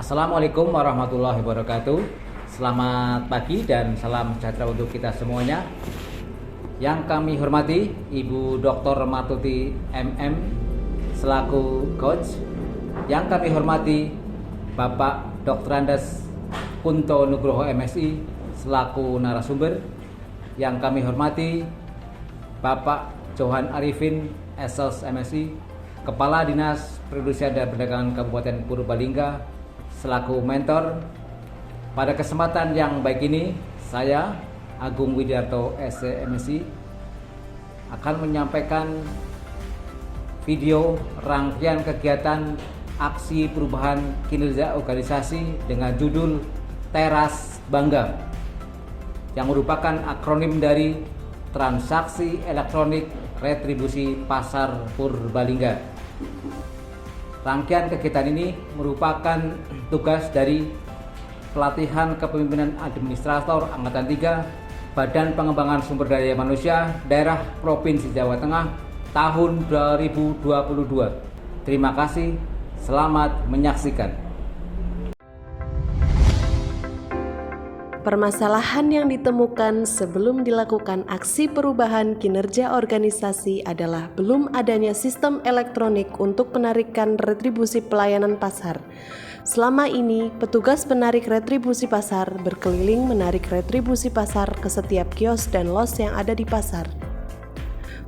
Assalamualaikum warahmatullahi wabarakatuh. Selamat pagi dan salam sejahtera untuk kita semuanya. Yang kami hormati Ibu Dr. Martuti MM selaku coach. Yang kami hormati Bapak Dr. Andes Kunto Nugroho MSI selaku narasumber. Yang kami hormati Bapak Johan Arifin SOS MSI, Kepala Dinas Perindustrian dan Perdagangan Kabupaten Purbalingga selaku mentor. Pada kesempatan yang baik ini, saya Agung Widiarto SC MSI akan menyampaikan video rangkaian kegiatan aksi perubahan kinerja organisasi dengan judul Teras Bangga, yang merupakan akronim dari Transaksi Elektronik Retribusi Pasar Purbalingga. Rangkaian kegiatan ini merupakan tugas dari Pelatihan Kepemimpinan Administrator Angkatan 3 Badan Pengembangan Sumber Daya Manusia Daerah Provinsi Jawa Tengah tahun 2022. Terima kasih, selamat menyaksikan. Permasalahan yang ditemukan sebelum dilakukan aksi perubahan kinerja organisasi adalah belum adanya sistem elektronik untuk penarikan retribusi pelayanan pasar. Selama ini, petugas penarik retribusi pasar berkeliling menarik retribusi pasar ke setiap kios dan los yang ada di pasar,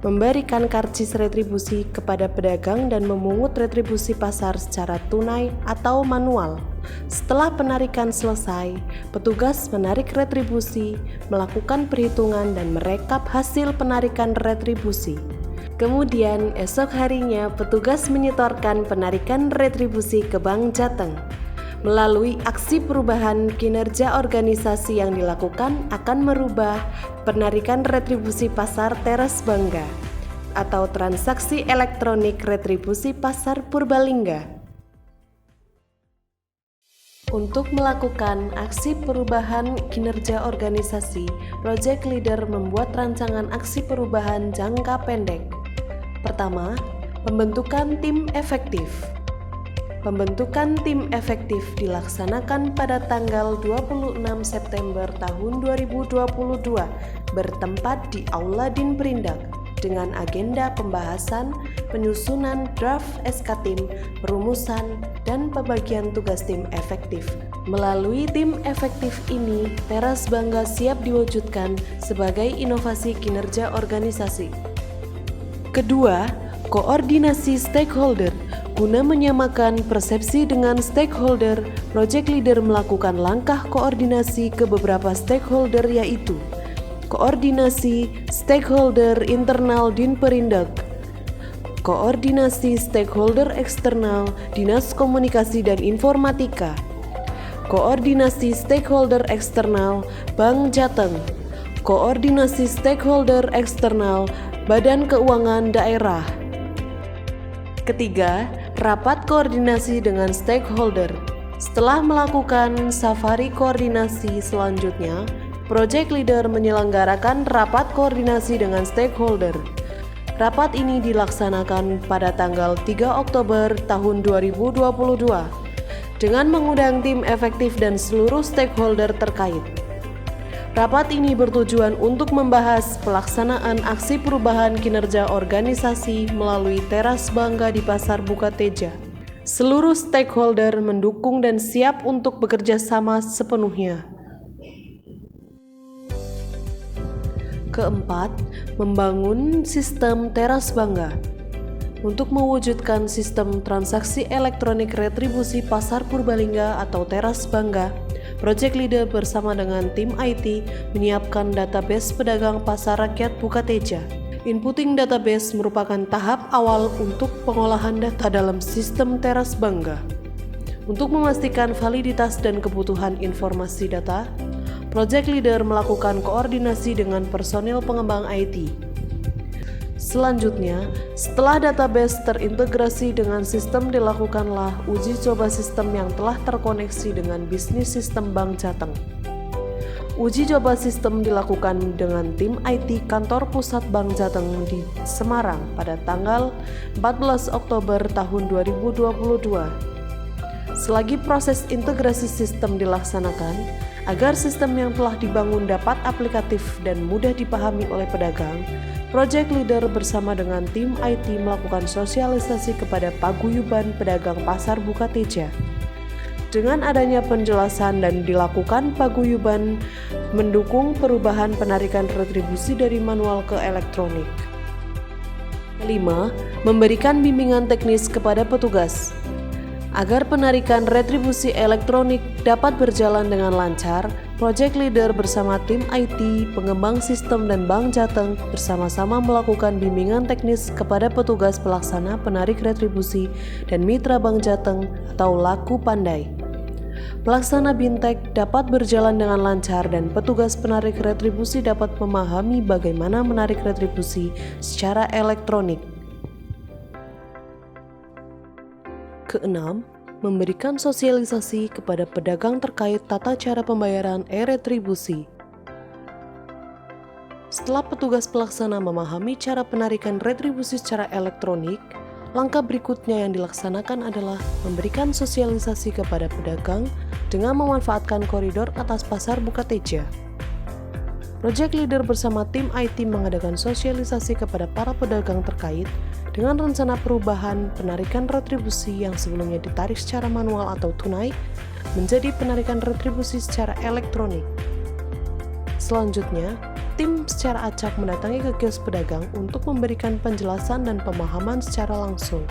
memberikan karcis retribusi kepada pedagang dan memungut retribusi pasar secara tunai atau manual. Setelah penarikan selesai, petugas menarik retribusi, melakukan perhitungan dan merekap hasil penarikan retribusi. Kemudian esok harinya petugas menyetorkan penarikan retribusi ke Bank Jateng. Melalui aksi perubahan kinerja organisasi yang dilakukan akan merubah penarikan retribusi pasar Teras Bangga atau Transaksi Elektronik Retribusi Pasar Purbalingga. Untuk melakukan aksi perubahan kinerja organisasi, Project Leader membuat rancangan aksi perubahan jangka pendek. Pertama, pembentukan tim efektif. Pembentukan tim efektif dilaksanakan pada tanggal 26 September tahun 2022 bertempat di Aula Dinperindak dengan agenda pembahasan, penyusunan draft SK tim, perumusan, dan pembagian tugas tim efektif. Melalui tim efektif ini, Teras Bangga siap diwujudkan sebagai inovasi kinerja organisasi. Kedua, koordinasi stakeholder. Guna menyamakan persepsi dengan stakeholder, Project Leader melakukan langkah koordinasi ke beberapa stakeholder, yaitu koordinasi stakeholder internal Dinperindak, koordinasi stakeholder eksternal Dinas Komunikasi dan Informatika, koordinasi stakeholder eksternal Bank Jateng, koordinasi stakeholder eksternal Badan Keuangan Daerah. Ketiga, rapat koordinasi dengan stakeholder. Setelah melakukan safari koordinasi selanjutnya, Project Leader menyelenggarakan rapat koordinasi dengan stakeholder. Rapat ini dilaksanakan pada tanggal 3 Oktober tahun 2022 dengan mengundang tim efektif dan seluruh stakeholder terkait. Rapat ini bertujuan untuk membahas pelaksanaan aksi perubahan kinerja organisasi melalui Teras Bangga di Pasar Bukateja. Seluruh stakeholder mendukung dan siap untuk bekerja sama sepenuhnya. Keempat, membangun sistem Teras Bangga. Untuk mewujudkan sistem transaksi elektronik retribusi pasar Purbalingga atau Teras Bangga, Project Leader bersama dengan tim IT menyiapkan database pedagang pasar rakyat Bukateja. Inputting database merupakan tahap awal untuk pengolahan data dalam sistem Teras Bangga. Untuk memastikan validitas dan kebutuhan informasi data, Project Leader melakukan koordinasi dengan personil pengembang IT. Selanjutnya, setelah database terintegrasi dengan sistem, dilakukanlah uji coba sistem yang telah terkoneksi dengan bisnis sistem Bank Jateng. Uji coba sistem dilakukan dengan tim IT Kantor Pusat Bank Jateng di Semarang pada tanggal 14 Oktober tahun 2022. Selagi proses integrasi sistem dilaksanakan, agar sistem yang telah dibangun dapat aplikatif dan mudah dipahami oleh pedagang, Project Leader bersama dengan tim IT melakukan sosialisasi kepada paguyuban pedagang pasar Bukateja. Dengan adanya penjelasan dan dilakukan paguyuban mendukung perubahan penarikan retribusi dari manual ke elektronik. Kelima, memberikan bimbingan teknis kepada petugas. Agar penarikan retribusi elektronik dapat berjalan dengan lancar, Project Leader bersama tim IT, pengembang sistem dan Bank Jateng bersama-sama melakukan bimbingan teknis kepada petugas pelaksana penarik retribusi dan mitra Bank Jateng atau Laku Pandai. Pelaksana Bintek dapat berjalan dengan lancar dan petugas penarik retribusi dapat memahami bagaimana menarik retribusi secara elektronik. Keenam, memberikan sosialisasi kepada pedagang terkait tata cara pembayaran e-retribusi. Setelah petugas pelaksana memahami cara penarikan retribusi secara elektronik, langkah berikutnya yang dilaksanakan adalah memberikan sosialisasi kepada pedagang dengan memanfaatkan koridor atas pasar Bukateja. Project Leader bersama tim IT mengadakan sosialisasi kepada para pedagang terkait dengan rencana perubahan penarikan retribusi yang sebelumnya ditarik secara manual atau tunai menjadi penarikan retribusi secara elektronik. Selanjutnya, tim secara acak mendatangi ke kios pedagang untuk memberikan penjelasan dan pemahaman secara langsung.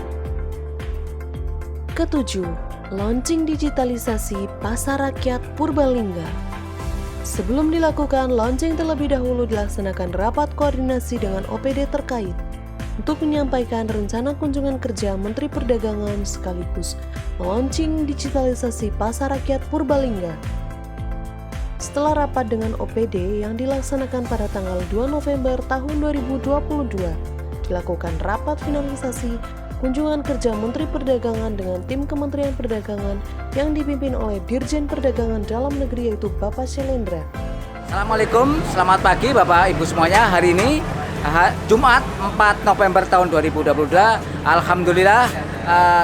Ketujuh, launching digitalisasi Pasar Rakyat Purbalingga. Sebelum dilakukan launching terlebih dahulu dilaksanakan rapat koordinasi dengan OPD terkait untuk menyampaikan rencana kunjungan kerja Menteri Perdagangan sekaligus melaunching digitalisasi Pasar Rakyat Purbalingga. Setelah rapat dengan OPD yang dilaksanakan pada tanggal 2 November tahun 2022, dilakukan rapat finalisasi kunjungan kerja Menteri Perdagangan dengan tim Kementerian Perdagangan yang dipimpin oleh Dirjen Perdagangan Dalam Negeri yaitu Bapak Shelendra. Assalamualaikum, selamat pagi Bapak Ibu semuanya. Hari ini Jumat 4 November tahun 2022, Alhamdulillah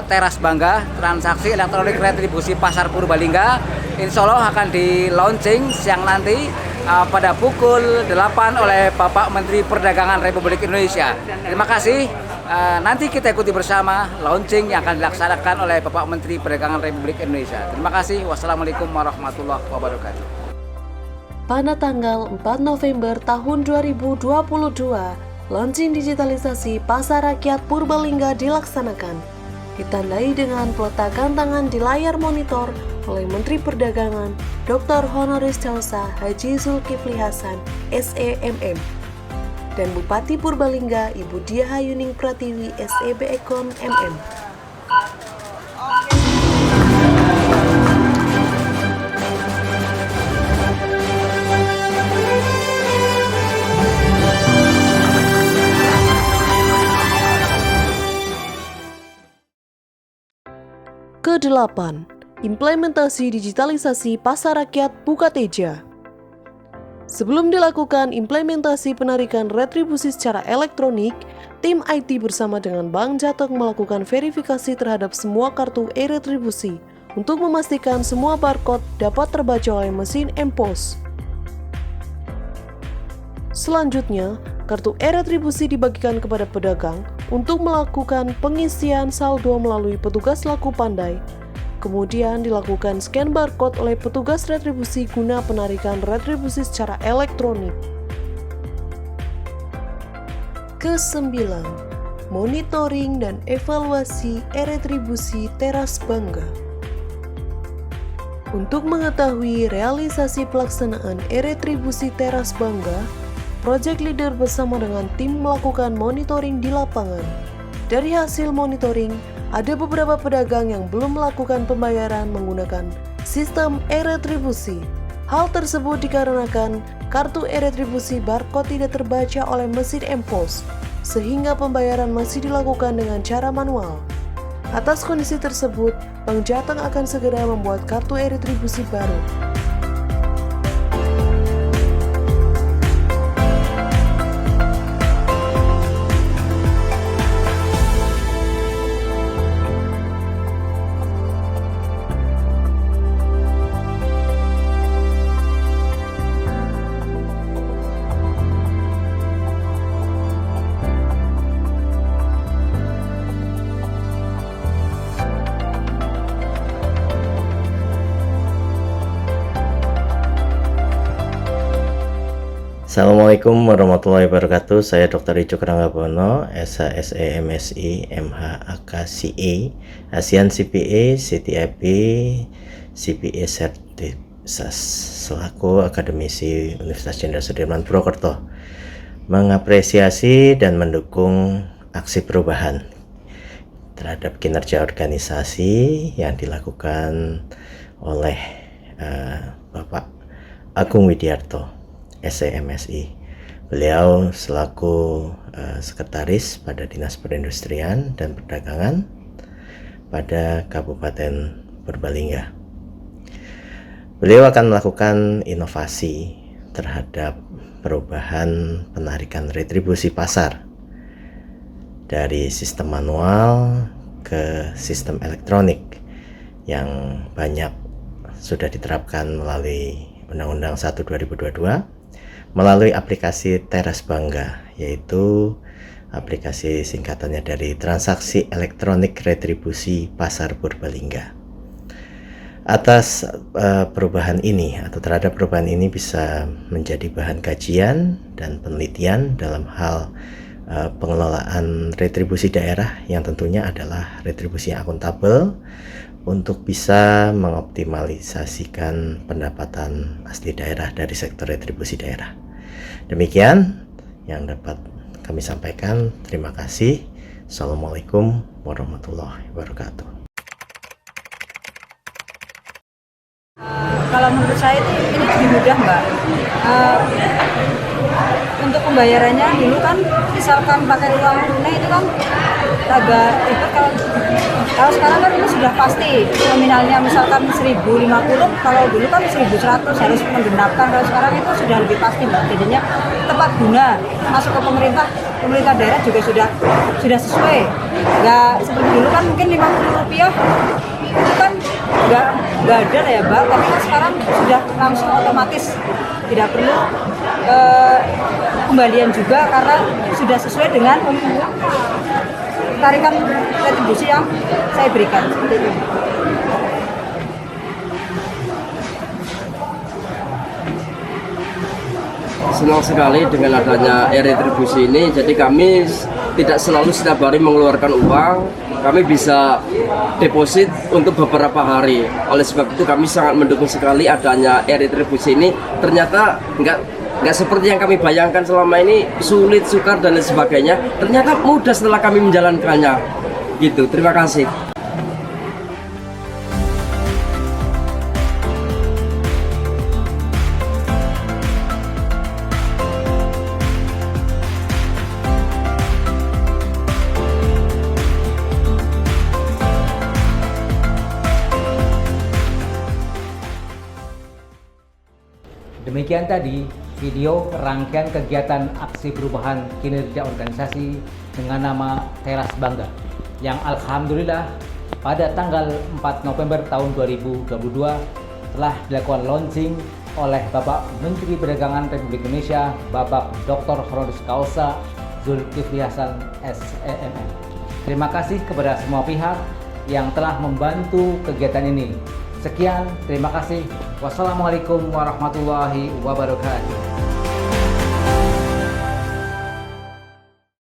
Teras Bangga transaksi elektronik retribusi Pasar Purbalingga insya Allah akan di launching siang nanti pada pukul 8 oleh Bapak Menteri Perdagangan Republik Indonesia. Terima kasih. Nanti kita ikuti bersama launching yang akan dilaksanakan oleh Bapak Menteri Perdagangan Republik Indonesia. Terima kasih. Wassalamualaikum warahmatullahi wabarakatuh. Pada tanggal 4 November tahun 2022, launching digitalisasi Pasar Rakyat Purbalingga dilaksanakan. Ditandai dengan peletakan tangan di layar monitor oleh Menteri Perdagangan Dr. Honoris Causa Haji Zulkifli Hasan, SEMM, dan Bupati Purbalingga Ibu Diah Hayuning Pratiwi, SEB Ekon, MM. Kedelapan, implementasi digitalisasi Pasar Rakyat Bukateja. Sebelum dilakukan implementasi penarikan retribusi secara elektronik, tim IT bersama dengan Bank Jateng melakukan verifikasi terhadap semua kartu e-retribusi untuk memastikan semua barcode dapat terbaca oleh mesin M-Pos. Selanjutnya, kartu e-retribusi dibagikan kepada pedagang untuk melakukan pengisian saldo melalui petugas Laku Pandai. Kemudian dilakukan scan barcode oleh petugas retribusi guna penarikan retribusi secara elektronik. Kesembilan, monitoring dan evaluasi e-retribusi Teras Bangga. Untuk mengetahui realisasi pelaksanaan e-retribusi Teras Bangga, Project Leader bersama dengan tim melakukan monitoring di lapangan. Dari hasil monitoring, ada beberapa pedagang yang belum melakukan pembayaran menggunakan sistem e-retribusi. Hal tersebut dikarenakan kartu e-retribusi barcode tidak terbaca oleh mesin M-Pos, sehingga pembayaran masih dilakukan dengan cara manual. Atas kondisi tersebut, Bank Jateng akan segera membuat kartu e-retribusi baru. Assalamualaikum warahmatullahi wabarakatuh. Saya Dr. Icuk Ranggabono, SHSE MSI MHAKCA, ASEAN CPA, CTIP, CPA Certifikas selaku akademisi Universitas Jenderal Sudirman Purwokerto, mengapresiasi dan mendukung aksi perubahan terhadap kinerja organisasi yang dilakukan oleh Bapak Agung Widiarto, SEMSI. Beliau selaku sekretaris pada Dinas Perindustrian dan Perdagangan pada Kabupaten Purbalingga. Beliau akan melakukan inovasi terhadap perubahan penarikan retribusi pasar dari sistem manual ke sistem elektronik yang banyak sudah diterapkan melalui Undang-Undang 1 2022 melalui aplikasi Teras Bangga, yaitu aplikasi singkatannya dari Transaksi Elektronik Retribusi Pasar Purbalingga. Atas perubahan ini atau terhadap perubahan ini bisa menjadi bahan kajian dan penelitian dalam hal pengelolaan retribusi daerah yang tentunya adalah retribusi yang akuntabel untuk bisa mengoptimalisasikan pendapatan asli daerah dari sektor retribusi daerah. Demikian yang dapat kami sampaikan. Terima kasih. Assalamualaikum warahmatullahi wabarakatuh. Kalau menurut saya ini lebih mudah, Mbak. Untuk pembayarannya dulu kan misalkan pakai uang tunai itu kan agak ribet. Kalau sekarang kan itu sudah pasti nominalnya, misalkan 1.050, kalau dulu kan 1.100 harus menggenapkan. Kalau sekarang itu sudah lebih pasti, Mbak. Jadinya tepat guna masuk ke pemerintah daerah juga sudah sesuai. Nggak seperti dulu kan mungkin Rp50 itu kan nggak ada lah ya, Mbak. Tapi kan sekarang sudah langsung otomatis, tidak perlu kembalian juga karena sudah sesuai dengan tarikan retribusi yang saya berikan. Seperti itu. Senang sekali dengan adanya retribusi ini, jadi kami tidak selalu setiap hari mengeluarkan uang, kami bisa deposit untuk beberapa hari. Oleh sebab itu kami sangat mendukung sekali adanya retribusi ini. Ternyata nggak seperti yang kami bayangkan selama ini, sulit, sukar dan lain sebagainya. Ternyata mudah setelah kami menjalankannya. Gitu. Terima kasih. Demikian tadi video rangkaian kegiatan aksi perubahan kinerja organisasi dengan nama Teras Bangga yang alhamdulillah pada tanggal 4 November tahun 2022 telah dilakukan launching oleh Bapak Menteri Perdagangan Republik Indonesia, Bapak Dr. Honoris Causa Zulkifli Hasan SEMM. Terima kasih kepada semua pihak yang telah membantu kegiatan ini. Sekian, terima kasih. Wassalamualaikum warahmatullahi wabarakatuh.